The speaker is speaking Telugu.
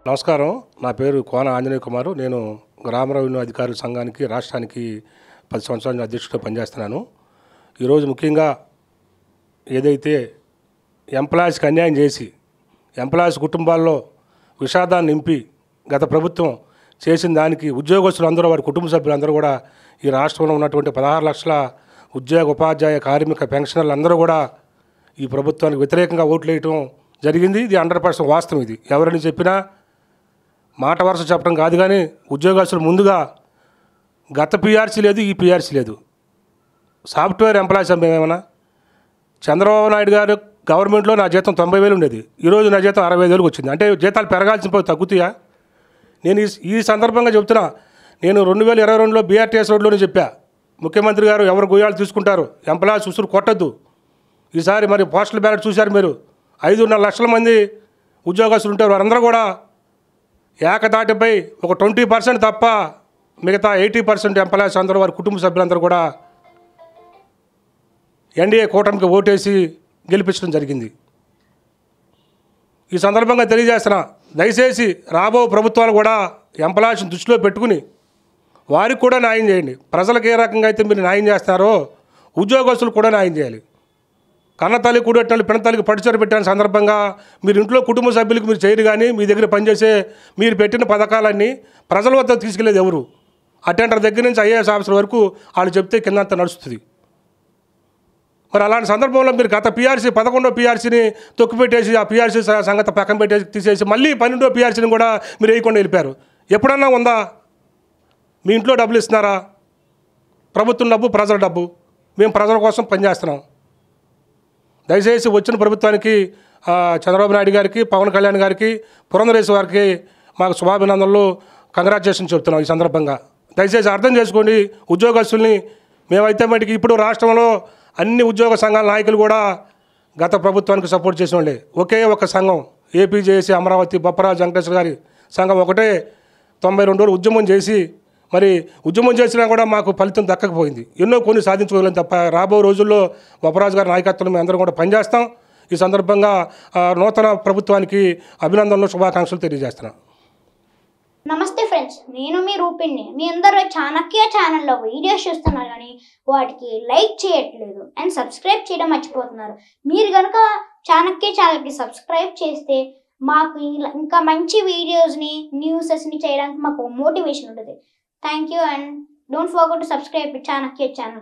నమస్కారం. నా పేరు కోన ఆంజనేయ కుమారు. నేను గ్రామ రెవెన్యూ అధికారుల సంఘానికి రాష్ట్రానికి 10 సంవత్సరాల నుంచి అధ్యక్షుడిగా పనిచేస్తున్నాను. ఈరోజు ముఖ్యంగా ఏదైతే ఎంప్లాయీస్కి అన్యాయం చేసి ఎంప్లాయీస్ కుటుంబాల్లో విషాదాన్ని నింపి గత ప్రభుత్వం చేసిన దానికి ఉద్యోగస్తులందరూ వారి కుటుంబ సభ్యులందరూ కూడా ఈ రాష్ట్రంలో ఉన్నటువంటి 16 లక్షల ఉద్యోగ ఉపాధ్యాయ కార్మిక పెన్షనర్లు అందరూ కూడా ఈ ప్రభుత్వానికి వ్యతిరేకంగా ఓట్లు వేయటం జరిగింది. ఇది 100% వాస్తవం. ఇది ఎవరిని చెప్పినా మాట వరుస చెప్పడం కాదు. కానీ ఉద్యోగస్తులు ముందుగా గత పీఆర్సీ లేదు, ఈ పీఆర్సీ లేదు. సాఫ్ట్వేర్ ఎంప్లాయీస్ మేమేమన్నా చంద్రబాబు నాయుడు గారు గవర్నమెంట్లో నా జీతం 90,000 ఉండేది. ఈరోజు నా జీతం 65,000 వచ్చింది. అంటే జీతాలు పెరగాల్సిన పోయి తగ్గుతాయా? నేను ఈ సందర్భంగా చెప్తున్నా. నేను 2022లో బీఆర్టీఎస్ రోడ్లోనే చెప్పా, ముఖ్యమంత్రి గారు ఎవరు గోయాలు తీసుకుంటారు, ఎంప్లాయీస్ ఉసురు కొట్టద్దు. ఈసారి మరి పోస్టల్ బ్యాలెట్ చూశారు మీరు, 5.5 లక్షల మంది ఉద్యోగస్తులు ఉంటారు. వారందరూ కూడా ఏకదాటిపై ఒక 20% తప్ప మిగతా 80% ఎంప్లాయీస్ అందరూ వారి కుటుంబ సభ్యులందరూ కూడా ఎన్డీఏ కూటమికి ఓటేసి గెలిపించడం జరిగింది. ఈ సందర్భంగా తెలియజేస్తున్నా, దయచేసి రాబో ప్రభుత్వాలు కూడా ఎంప్లాయీస్ని దృష్టిలో పెట్టుకుని వారికి కూడా న్యాయం చేయండి. ప్రజలకు ఏ రకంగా అయితే మీరు న్యాయం చేస్తారో ఉద్యోగస్తులు కూడా న్యాయం చేయాలి. కన్నతల్లి కూడెట్టిన పినతల్లికి పట్టుచీర పెట్టిన సందర్భంగా మీరు ఇంట్లో కుటుంబ సభ్యులకు మీరు చేయరు. కానీ మీ దగ్గర పనిచేసే మీరు పెట్టిన పథకాలన్నీ ప్రజల వద్ద తీసుకెళ్లేది ఎవరు? అటెండర్ దగ్గర నుంచి ఐఏఎస్ ఆఫీసర్ వరకు వాళ్ళు చెప్తే కిందంతా నడుస్తుంది. మరి అలాంటి సందర్భంలో మీరు గత పీఆర్సీ 11వ పీఆర్సీని తొక్కిపెట్టేసి ఆ పీఆర్సీ సంగతి పక్కన పెట్టేసి తీసేసి మళ్ళీ 12వ పీఆర్సీని కూడా మీరు వేయకుండా వెళ్ళిపోయారు. ఎప్పుడన్నా ఉందా? మీ ఇంట్లో డబ్బులు ఇస్తున్నారా? ప్రభుత్వం డబ్బు, ప్రజల డబ్బు. మేము ప్రజల కోసం పనిచేస్తున్నాం. దయచేసి వచ్చిన ప్రభుత్వానికి చంద్రబాబు నాయుడు గారికి, పవన్ కళ్యాణ్ గారికి, పురంధరేశ్వరి గారికి మాకు శుభాభినందనలు, కంగ్రాచులేషన్ చెప్తున్నాం. ఈ సందర్భంగా దయచేసి అర్థం చేసుకోండి ఉద్యోగస్తుల్ని. మేమైతే మటుకు ఇప్పుడు రాష్ట్రంలో అన్ని ఉద్యోగ సంఘాల నాయకులు కూడా గత ప్రభుత్వానికి సపోర్ట్ చేసిన వాళ్ళే. ఒకే ఒక సంఘం ఏపీజేఏసీ అమరావతి బొప్పరాజు వెంకటేశ్వర గారి సంఘం ఒకటే 92 రోజులు ఉద్యమం చేసి మరి ఉద్యమం చేసినా కూడా మాకు ఫలితం దక్కకపోయింది. ఎన్నో కొన్ని సాధించుకోలేం తప్ప రాబో రోజుల్లో బొప్పరాజు గారి నాయకత్వంలో మేము అందరం కూడా పనిచేస్తాం. ఈ సందర్భంగా నూతన ప్రభుత్వానికి అభినందనలు, శుభాకాంక్షలు తెలియజేస్తున్నాం. నమస్తే ఫ్రెండ్స్, నేను మీ రూపిణి. మీ అందరూ చాణక్య ఛానల్లో వీడియోస్ చూస్తున్నారు కానీ వాటికి లైక్ చేయట్లేదు అండ్ సబ్స్క్రైబ్ చేయడం మర్చిపోతున్నారు. మీరు కనుక చాణక్య ఛానల్కి సబ్స్క్రైబ్ చేస్తే మాకు ఇంకా మంచి వీడియోస్ని, న్యూసెస్ని చేయడానికి మాకు మోటివేషన్ ఉంటుంది. Thank you and don't forget to subscribe to Chanakya channel.